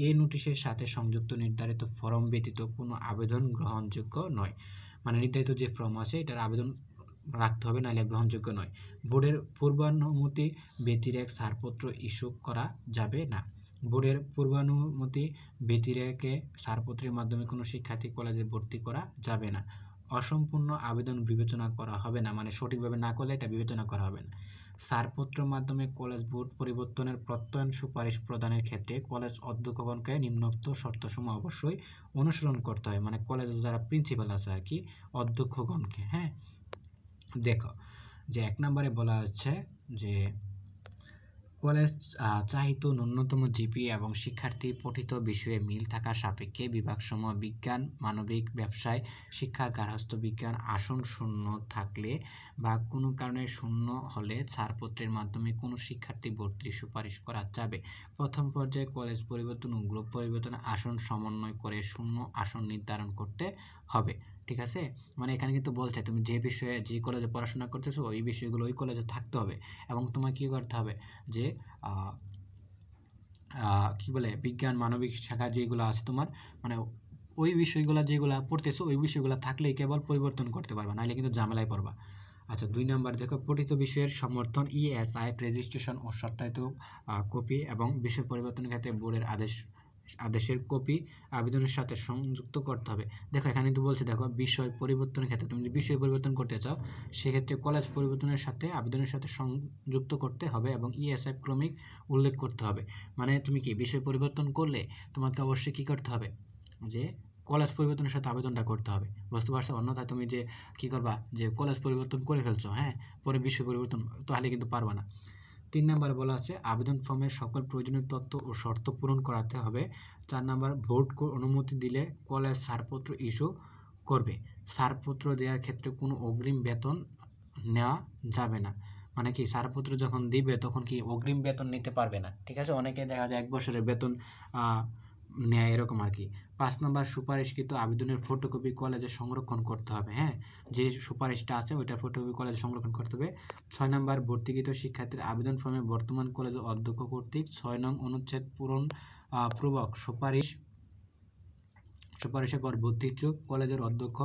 এই নোটিশের সাথে সংযুক্ত নির্ধারিত ফর্ম ব্যতীত কোনো আবেদন গ্রহণযোগ্য নয়। মানে নির্ধারিত যে ফর্ম আছে এটার আবেদন রাখতে হবে, নাহলে গ্রহণযোগ্য নয়। বোর্ডের পূর্বানুমতি ব্যতিরেক ছাড়পত্র ইস্যু করা যাবে না। বোর্ডের পূর্বানুমতি ব্যতিরেকে ছাড়পত্রের মাধ্যমে কোনো শিক্ষার্থী কলেজে ভর্তি করা যাবে না। অসম্পূর্ণ আবেদন বিবেচনা করা হবে না, মানে সঠিকভাবে না করলে এটা বিবেচনা করা হবে না। ছাড়পত্রের মাধ্যমে কলেজ বোর্ড পরিবর্তনের প্রত্যয়ন সুপারিশ প্রদানের ক্ষেত্রে কলেজ অধ্যক্ষগণকে নিম্নোক্ত শর্তসমূহ অবশ্যই অনুসরণ করতে হয়, মানে কলেজের যারা প্রিন্সিপাল আছে আর কি, অধ্যক্ষগণকে। হ্যাঁ, দেখো যে 1 নম্বরে বলা হচ্ছে যে কলেজ চাহিত ন্যূনতম জিপিএ এবং শিক্ষার্থী পঠিত বিষয়ে মিল থাকা সাপেক্ষে বিভাগসমূহ বিজ্ঞান, মানবিক, ব্যবসায় শিক্ষা, গার্হস্থ্য বিজ্ঞান আসন শূন্য থাকলে বা কোনো কারণে শূন্য হলে ছাড়পত্রের মাধ্যমে কোনো শিক্ষার্থী ভর্তির সুপারিশ করা যাবে। প্রথম পর্যায়ে কলেজ পরিবর্তন ও গ্রুপ পরিবর্তন আসন সমন্বয় করে শূন্য আসন নির্ধারণ করতে হবে। ঠিক আছে, মানে এখানে কিন্তু বলছে তুমি যে বিষয়ে যে কলেজে পড়াশোনা করতেছো ওই বিষয়গুলো ওই কলেজে থাকতে হবে এবং তোমাকে কী করতে হবে যে কী বলে বিজ্ঞান, মানবিক শাখা যেগুলো আছে তোমার, মানে ওই বিষয়গুলো যেগুলো পড়তেছো ওই বিষয়গুলো থাকলেই কেবল পরিবর্তন করতে পারবা, নাহলে কিন্তু ঝামেলায় পড়বা। আচ্ছা, 2 নম্বর দেখো পঠিত বিষয়ের সমর্থন ESIF রেজিস্ট্রেশন ও সত্যায়িত কপি এবং বিষয় পরিবর্তনের ক্ষেত্রে বোর্ডের আদেশের কপি আবেদনের সাথে সংযুক্ত করতে হবে। দেখো এখানে তো বলছে, দেখো বিষয় পরিবর্তনের ক্ষেত্রে তুমি যদি বিষয় পরিবর্তন করতে চাও সেক্ষেত্রে কলেজ পরিবর্তনের সাথে আবেদনের সাথে সংযুক্ত করতে হবে এবং ESIF ক্রমিক উল্লেখ করতে হবে। মানে তুমি কি বিষয় পরিবর্তন করলে তোমাকে অবশ্যই কী করতে হবে, যে কলেজ পরিবর্তনের সাথে আবেদনটা করতে হবে, বুঝতে পারছো? অন্যথায় তুমি যে কী করবা, যে কলেজ পরিবর্তন করে ফেলছো, হ্যাঁ, পরে বিষয় পরিবর্তন তাহলে কিন্তু পারবা না। 3 নম্বরে বলা আছে আবেদন ফর্মের সকল প্রয়োজনীয় তথ্য ও শর্ত পূরণ করাতে হবে। 4 নম্বর বোর্ড অনুমতি দিলে কলেজ ছাড়পত্র ইস্যু করবে। ছাড়পত্র দেওয়ার ক্ষেত্রে কোনো অগ্রিম বেতন নেওয়া যাবে না। মানে কি ছাড়পত্র যখন দিবে তখন কি অগ্রিম বেতন নিতে পারবে না। ঠিক আছে, অনেকে দেখা যায় 1 বছরের বেতন নেয় এরকম আর কি। 5 নম্বর সুপারিশকৃত আবেদনের ফটোকপি কলেজে সংরক্ষণ করতে হবে। হ্যাঁ, যে সুপারিশটা আছে ওইটার ফটোকপি কলেজে সংরক্ষণ করতে হবে। 6 নম্বর ভর্তিকৃত শিক্ষার্থীর আবেদন ফর্মে বর্তমান কলেজের অধ্যক্ষ কর্তৃক 6 নং অনুচ্ছেদ পূরক সুপারিশের পর ভর্তি ইচ্ছুক কলেজের অধ্যক্ষ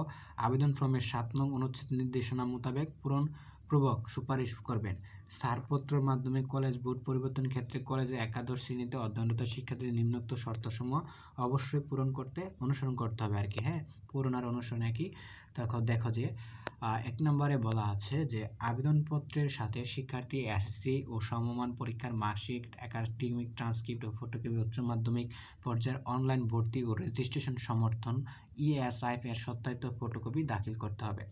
আবেদন ফর্মের 7 নং অনুচ্ছেদ নির্দেশনা মোতাবেক পূরক সুপারিশ করবেন। ছাড়পত্রের মাধ্যমে কলেজ বোর্ড পরিবর্তন ক্ষেত্রে কলেজে একাদশ শ্রেণীতে অধ্যয়নরত শিক্ষার্থীদের নিম্নোক্ত শর্তসমূহ অবশ্যই অনুসরণ করতে হবে আর কি। হ্যাঁ, পূরণ আর অনুসরণ একই। দেখো যে 1 নম্বরে বলা আছে যে আবেদনপত্রের সাথে শিক্ষার্থী এসএসসি ও সমমান পরীক্ষার মার্কশিট, একাডেমিক ট্রান্সক্রিপ্ট ও ফটোকপি, উচ্চ মাধ্যমিক পর্যায়ের অনলাইন ভর্তি ও রেজিস্ট্রেশন সমর্থন ESIF এর সত্যায়িত ফটোকপি দাখিল করতে হবে।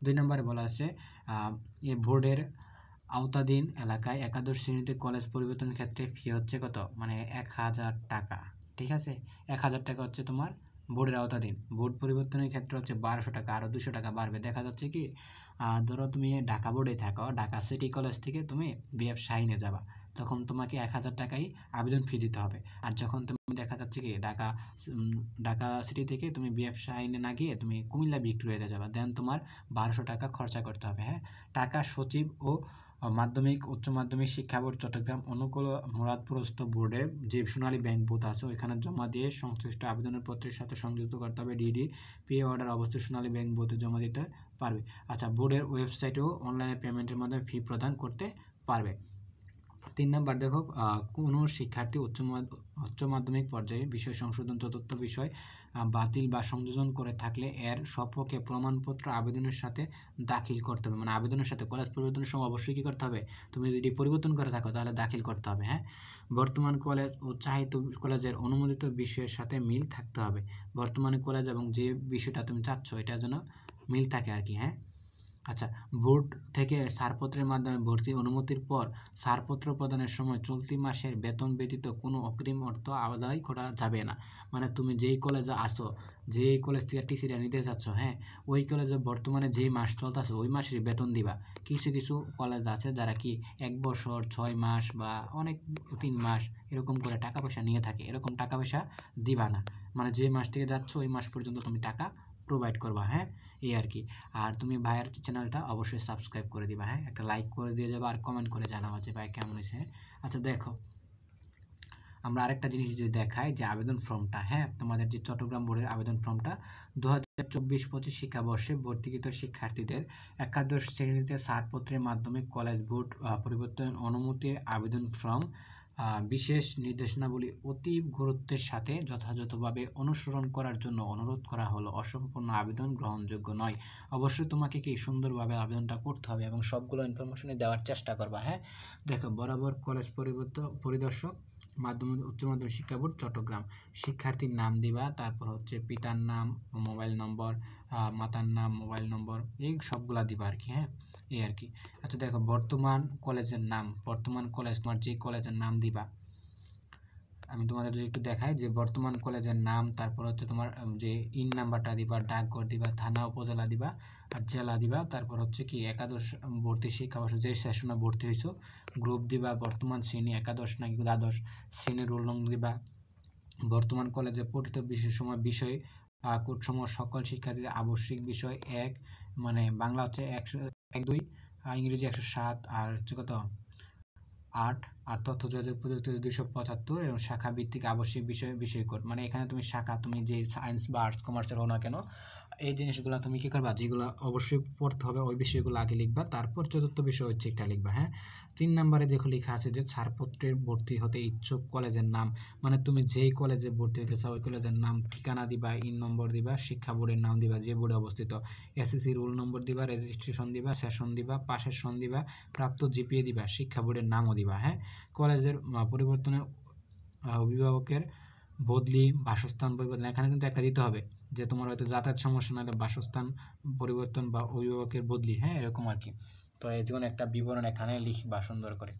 2 নম্বরে বলা আছে এ বোর্ডের আওতাধীন এলাকায় একাদশ শ্রেণীতে কলেজ পরিবর্তনের ক্ষেত্রে ফি হচ্ছে কত, মানে 1000 টাকা। ঠিক আছে, 1000 টাকা হচ্ছে তোমার বোর্ডের আওতাধীন। বোর্ড পরিবর্তনের ক্ষেত্রে হচ্ছে 1200 টাকা, আরও 200 টাকা বাড়বে। দেখা যাচ্ছে কি ধরো তুমি ঢাকা বোর্ডে থাকো, ঢাকা সিটি কলেজ থেকে তুমি BF শাহিনে যাবা, তখন তোমাকে 1000 টাকাই আবেদন ফি দিতে হবে। আর যখন তুমি দেখা যাচ্ছে কি ঢাকা সিটি থেকে তুমি BF শাহিনে না গিয়ে তুমি কুমিল্লা ভিক্টোরিয়াতে যাবা, দেন তোমার 1200 টাকা খরচা করতে হবে। হ্যাঁ, টাকা সচিব ও মাধ্যমিক উচ্চ মাধ্যমিক শিক্ষা বোর্ড চট্টগ্রাম অনুকূল মুরাদপুরস্থ বোর্ডে যে সোনালী ব্যাংক বুথ আছে ওইখানে জমা দিয়ে সংশ্লিষ্ট আবেদনের পত্রের সাথে সংযুক্ত করতে হবে। DD পে অর্ডার অবশ্যই সোনালী ব্যাংক বুথে জমা দিতে পারবে। আচ্ছা, বোর্ডের ওয়েবসাইটেও অনলাইনে পেমেন্টের মাধ্যমে ফি প্রদান করতে পারবে। 3 নম্বর দেখো কোনো শিক্ষার্থী উচ্চ মাধ্যমিক পর্যায়ে বিষয় সংশোধন চতুর্থ বিষয় বাতিল বা সংযোজন করে থাকলে এর সপক্ষে প্রমাণপত্র আবেদনের সাথে দাখিল করতে হবে। মানে আবেদনের সাথে কলেজ পরিবর্তনের সময় অবশ্যই কী করতে হবে, তুমি যদি পরিবর্তন করে থাকো তাহলে দাখিল করতে হবে। হ্যাঁ, বর্তমান কলেজ ও চাহিত কলেজের অনুমোদিত বিষয়ের সাথে মিল থাকতে হবে। বর্তমানে কলেজ এবং যে বিষয়টা তুমি চাচ্ছ এটার জন্য মিল থাকে আর কি। হ্যাঁ, আচ্ছা, বোর্ড থেকে ছাড়পত্রের মাধ্যমে ভর্তি অনুমতির পর ছাড়পত্র প্রদানের সময় চলতি মাসের বেতন ব্যতীত কোনো অগ্রিম অর্থ আদায় করা যাবে না। মানে তুমি যেই কলেজে আসো, যেই কলেজ থেকে টিসিটা নিতে চাচ্ছ, হ্যাঁ, ওই কলেজে বর্তমানে যেই মাস চলতেছে ওই মাসের বেতন দিবা। কিছু কিছু কলেজ আছে যারা কি 1 বছর 6 মাস বা অনেক 3 মাস এরকম করে টাকা পয়সা নিয়ে থাকে, এরকম টাকা পয়সা দিবা না। মানে যে মাস থেকে যাচ্ছ ওই মাস পর্যন্ত তুমি টাকা প্রোভাইড করবা। হ্যাঁ, এই আর কি। আর তুমি ভাইয়ের চ্যানেলটা অবশ্যই সাবস্ক্রাইব করে দিবা। হ্যাঁ, একটা লাইক করে দিয়ে যাবে আর কমেন্ট করে জানাবা যে ভাই কেমন হয়েছে। আচ্ছা দেখো, আমরা আরেকটা জিনিস যদি দেখাই যে আবেদন ফর্মটা, হ্যাঁ, তোমাদের যে চট্টগ্রাম বোর্ডের আবেদন ফর্মটা 2024-25 শিক্ষাবর্ষে ভর্তিকৃত শিক্ষার্থীদের একাদশ শ্রেণীতে ছাড়পত্রের মাধ্যমে কলেজ বোর্ড পরিবর্তন অনুমতির আবেদন ফর্ম বিশেষ নির্দেশনাবলী অতি গুরুত্বের সাথে যথাযথভাবে অনুসরণ করার জন্য অনুরোধ করা হলো। অসম্পূর্ণ আবেদন গ্রহণযোগ্য নয়। অবশ্যই তোমাকে কি সুন্দরভাবে আবেদনটা করতে হবে এবং সবগুলো ইনফরমেশনই দেওয়ার চেষ্টা করবা। হ্যাঁ, দেখো, বরাবর কলেজ পরিদর্শক মাধ্যমিক উচ্চ মাধ্যমিক শিক্ষা বোর্ড চট্টগ্রাম, শিক্ষার্থীর নাম দিবা, তারপর হচ্ছে পিতার নাম, মোবাইল নম্বর, মাতার নাম, মোবাইল নম্বর, এই সবগুলা দিবা আর কি। হ্যাঁ, এই আর কি। আচ্ছা দেখো, বর্তমান কলেজের নাম, বর্তমান কলেজ তোমার যে কলেজের নাম দিবা, আমি তোমাদের যদি একটু দেখাই যে বর্তমান কলেজের নাম, তারপর হচ্ছে তোমার যে ইন নাম্বারটা দিবা, ডাকঘর দিবা, থানা উপজেলা দিবা, আর জেলা দিবা, তারপর হচ্ছে কি একাদশ ভর্তি শিক্ষাবর্ষ যে সেশনে ভর্তি হয়েছো, গ্রুপ দিবা, বর্তমান শ্রেণী একাদশ নাকি দ্বাদশ শ্রেণীর রোল নং দিবা, বর্তমান কলেজে পঠিত বিষয় কোডসমূহ সকল শিক্ষার্থীদের আবশ্যিক বিষয় এক, মানে বাংলা হচ্ছে 102, ইংরেজি 107, আর হচ্ছে কত 8, আর তথ্য যোগাযোগ প্রযুক্তি 275, এবং শাখা ভিত্তিক আবশ্যিক বিষয় কোড, মানে এখানে তুমি শাখা, তুমি যে সায়েন্স বা আর্টস কমার্সের হও না কেন, এই জিনিসগুলো তুমি কী করবা, যেগুলো অবশ্যই পড়তে হবে ওই বিষয়গুলো আগে লিখবা, তারপর চতুর্থ বিষয় হচ্ছে একটা লিখবা। হ্যাঁ, 3 নম্বরে দেখো লেখা আছে যে ছাড়পত্রের ভর্তি হতে ইচ্ছুক কলেজের নাম, মানে তুমি যেই কলেজে ভর্তি হতে চাও ওই কলেজের নাম, ঠিকানা দিবা, ইন নম্বর দিবা, শিক্ষা বোর্ডের নাম দিবা যে বোর্ডে অবস্থিত, এসএসসি রোল নম্বর দিবা, রেজিস্ট্রেশন দিবা, সেশন দিবা, পাশের সন দিবা, প্রাপ্ত জিপিএ দিবা, শিক্ষা বোর্ডের নামও দিবা। হ্যাঁ, কলেজের পরিবর্তনে অভিভাবকের বদলি, বাসস্থান পরিবর্তন, এখানে কিন্তু একটা দিতে হবে যে তোমার হয়তো যাতায়াত সমস্যা, নাহলে বাসস্থান পরিবর্তন বা অভিভাবকের বদলি, হ্যাঁ, এরকম আর কি। তো এই জন্য একটা বিবরণ এখানে লিখবা সুন্দর করে।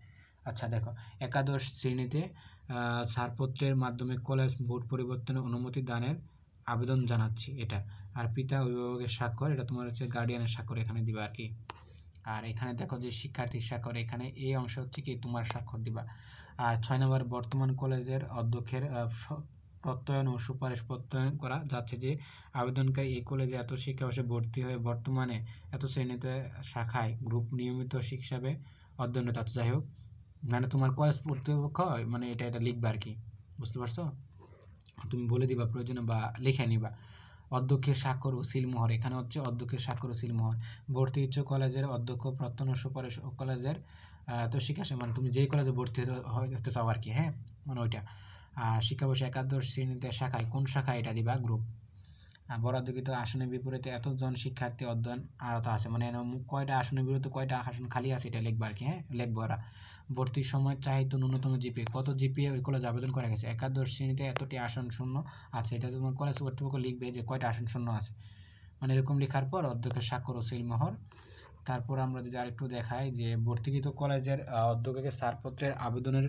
আচ্ছা দেখো, একাদশ শ্রেণীতে ছাড়পত্রের মাধ্যমে কলেজ বোর্ড পরিবর্তনের অনুমতি দানের আবেদন জানাচ্ছি, এটা। আর পিতা অভিভাবকের স্বাক্ষর, এটা তোমার হচ্ছে গার্ডিয়ানের স্বাক্ষর এখানে দিবা আর কি। আর এখানে দেখো যে শিক্ষার্থীর স্বাক্ষর, এখানে এই অংশ হচ্ছে কি তোমার স্বাক্ষর দিবা। আর 6 নম্বর, বর্তমান কলেজের অধ্যক্ষের প্রত্যয়ন ও সুপারিশ প্রত্যয়ন করা যাচ্ছে যে আবেদনকারী এই কলেজে এত শিক্ষাবর্ষে ভর্তি হয়ে বর্তমানে এত শ্রেণীতে শাখায় গ্রুপ নিয়মিত হিসাবে অধ্যয়নরত আছে। যাই হোক, মানে তোমার কলেজ কর্তৃপক্ষ মানে এটা লিখবা আর কি, বুঝতে পারছো? তুমি বলে দিবা প্রয়োজনে বা লিখে নিবা। অধ্যক্ষের স্বাক্ষর ও সিলমোহর, এখানে হচ্ছে অধ্যক্ষের স্বাক্ষর ও সিলমোহর। ভর্তি ইচ্ছুক কলেজের অধ্যক্ষ প্রত্যয়ন ও সুপারিশ ও কলেজের তো শিক্ষা, মানে তুমি যেই কলেজে ভর্তি হতে চাও আর কি। হ্যাঁ, মানে ওইটা। আর শিক্ষাবর্ষে একাদশ শ্রেণীতে শাখায় কোন শাখায় এটা দিবা, গ্রুপ। বরাদ্দকৃত আসনের বিপরীতে এতজন শিক্ষার্থী অধ্যয়ন আরত আছে, মানে কয়টা আসনের বিপরীতে কয়টা আসন খালি আছে এটা লিখবা আর কি। হ্যাঁ, লিখবো ওরা। ভর্তির সময় চাহিত ন্যূনতম জিপিএ, কত জিপিএ ওই কলেজ আবেদন করা গেছে, একাদশ শ্রেণীতে এতটি আসন শূন্য আছে, এটা তোমার কলেজ কর্তৃপক্ষ লিখবে যে কয়টা আসন শূন্য আছে, মানে এরকম লেখার পর অধ্যক্ষের স্বাক্ষর ও সিলমোহর। তারপর আমরা যদি আরেকটু দেখাই যে ভর্তিকৃত কলেজের অধ্যক্ষকে ছাড়পত্রের আবেদনের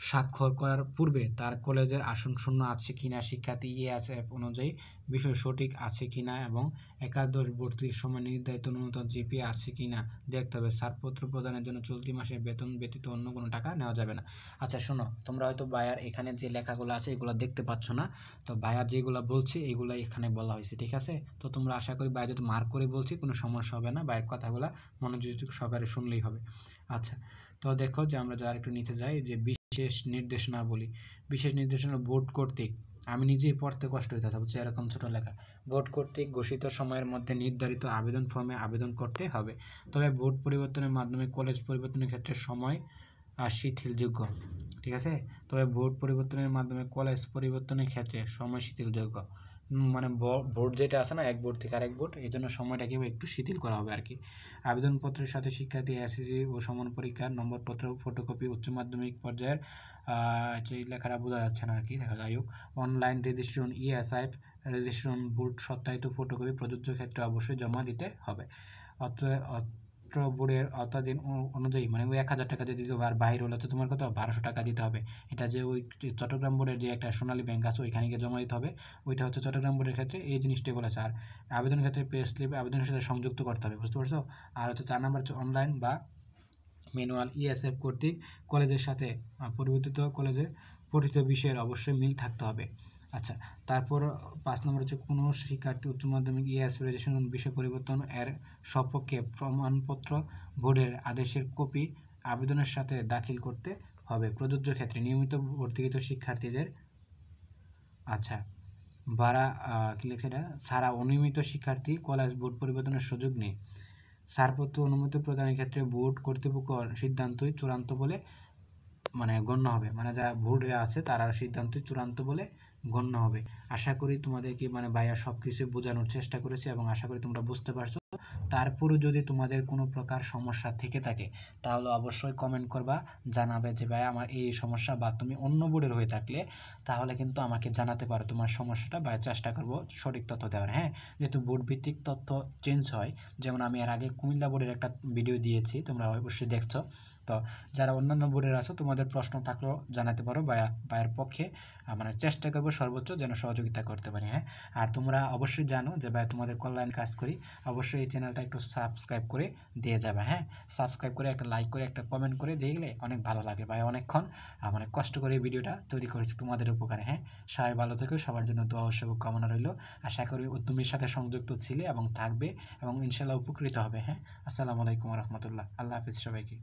স্বাক্ষর করার পূর্বে তার কলেজের আসন শূন্য আছে কিনা, শিক্ষার্থী ESF অনুযায়ী বিষয় সঠিক আছে কিনা, এবং একাদশ ভর্তির সময় নির্ধারিত ন্যূনতম জিপিএ আছে কিনা দেখতে হবে। ছাড়পত্র প্রদানের জন্য চলতি মাসের বেতন ব্যতীত অন্য কোনো টাকা নেওয়া যাবে না। আচ্ছা শোনো, তোমরা হয়তো বায়ার এখানে যে লেখাগুলো আছে এগুলো দেখতে পাচ্ছ না, তো বায়ার যেগুলো বলছে এগুলো এখানে বলা হয়েছে, ঠিক আছে? তো তোমরা আশা করি বায়ার যদি মার্ক করে বলছি কোনো সমস্যা হবে না, বায়ের কথাগুলো মনোযোগ সহকারে শুনলেই হবে। আচ্ছা, তো দেখো যে আমরা যারা একটু নিচে যাই, যে বিশেষ নির্দেশনাবলী, বিশেষ নির্দেশনা বোর্ড কর্তৃক, আমি নিজেই পড়তে কষ্ট হইতেছে বুঝছি, এরকম ছোটো লেখা, বোর্ড কর্তৃক ঘোষিত সময়ের মধ্যে নির্ধারিত আবেদন ফর্মে আবেদন করতে হবে। তবে বোর্ড পরিবর্তনের মাধ্যমে কলেজ পরিবর্তনের ক্ষেত্রে সময় শিথিলযোগ্য, ঠিক আছে? তবে বোর্ড পরিবর্তনের মাধ্যমে কলেজ পরিবর্তনের ক্ষেত্রে সময় শিথিলযোগ্য, মানে বোর্ড যেটা আছে না, এক বোর্ড থেকে আরেক বোর্ড, এই জন্য সময়টাকে একটু শিথিল করা হবে আর কি। আবেদনপত্রের সাথে শিক্ষার্থী এসএসসি ও সমান পরীক্ষার নম্বরপত্র ফটোকপি, উচ্চ মাধ্যমিক পর্যায়ের এই লেখাটা বোঝা যাচ্ছে না আর কি, দেখা যাই হোক। Online registration ESIF registration board সত্যায়িত ফটোকপি প্রযোজ্য ক্ষেত্রে অবশ্যই জমা দিতে হবে। অত্র বোর্ডের আওতাধীন অনুযায়ী, মানে ওই 1000 টাকা দিয়ে দিতে হবে, আর বাইরে হলে তো তোমার কত 1200 টাকা দিতে হবে। এটা যে ওই চট্টগ্রাম বোর্ডের যে একটা সোনালী ব্যাংক আছে ওইখানে গিয়ে জমা দিতে হবে, ওইটা হচ্ছে চট্টগ্রাম বোর্ডের ক্ষেত্রে এই জিনিসটাই বলেছে। আর আবেদনের ক্ষেত্রে পে স্লিপ আবেদনের সাথে সংযুক্ত করতে হবে, বুঝতে পারছো? আর হচ্ছে 4 নম্বর হচ্ছে অনলাইন বা ম্যানুয়াল ESF কর্তৃক কলেজের সাথে পরিবর্তিত কলেজের পঠিত বিষয়ের অবশ্যই মিল থাকতে হবে। আচ্ছা, তারপর 5 নম্বর হচ্ছে কোনো শিক্ষার্থী উচ্চ মাধ্যমিক ESF রেজিস্ট্রেশন বিষয় পরিবর্তন এর সপক্ষে প্রমাণপত্র বোর্ডের আদেশের কপি আবেদনের সাথে দাখিল করতে হবে প্রযোজ্য ক্ষেত্রে নিয়মিত ভর্তিকৃত শিক্ষার্থীদের। আচ্ছা, ভাড়া কী লিখছে এটা, ছাড়া অনিয়মিত শিক্ষার্থী কলেজ বোর্ড পরিবর্তনের সুযোগ নেই। ছাড়পত্র অনুমতি প্রদানের ক্ষেত্রে বোর্ড কর্তৃপক্ষ সিদ্ধান্তই চূড়ান্ত বলে গণ্য হবে, যারা বোর্ডে আছে তারা সিদ্ধান্তই চূড়ান্ত বলে গণ্য হবে। আশা করি তোমাদেরকে ভাইয়া সব কিছু বোঝানোর চেষ্টা করেছে এবং আশা করি তোমরা বুঝতে পারছো। তারপরেও যদি তোমাদের কোনো প্রকার সমস্যা থেকে থাকে তাহলে অবশ্যই কমেন্ট করবা, জানাবে যে ভাই আমার এই সমস্যা, বা তুমি অন্য বোর্ডের হয়ে থাকলে তাহলে কিন্তু আমাকে জানাতে পারো তোমার সমস্যাটা, বা চেষ্টা করবো সঠিক তথ্য দেওয়ার। হ্যাঁ, যেহেতু বোর্ড ভিত্তিক তথ্য চেঞ্জ হয়, যেমন আমি এর আগে কুমিল্লা বোর্ডের একটা ভিডিও দিয়েছি, তোমরা অবশ্যই দেখছো। তো যারা অন্যান্য বোর্ডের আছো তোমাদের প্রশ্ন থাকলেও জানাতে পারো, ভাইয়ের পক্ষে চেষ্টা করবো সর্বোচ্চ যেন সহযোগিতা করতে পারি। হ্যাঁ, আর তোমরা অবশ্যই জানো যে ভাই তোমাদের কল্যাণ কাজ করি, অবশ্যই এই চ্যানেলটা একটু সাবস্ক্রাইব করে দিয়ে যাবে। হ্যাঁ, সাবস্ক্রাইব করে একটা লাইক করে একটা কমেন্ট করে দিয়ে গেলে অনেক ভালো লাগে ভাই। অনেকক্ষণ কষ্ট করে এই ভিডিওটা তৈরি করেছি তোমাদের উপকারে। হ্যাঁ, সবাই ভালো থেকো, সবার জন্য দোয়া ও শুভকামনা রইল। আশা করি উদ্যমীর সাথে সংযুক্ত ছিলে এবং থাকবে এবং ইনশাল্লাহ উপকৃত হবে। হ্যাঁ, আসসালামু আলাইকুম রহমতুল্লাহ, আল্লাহ হাফিজ সবাইকে।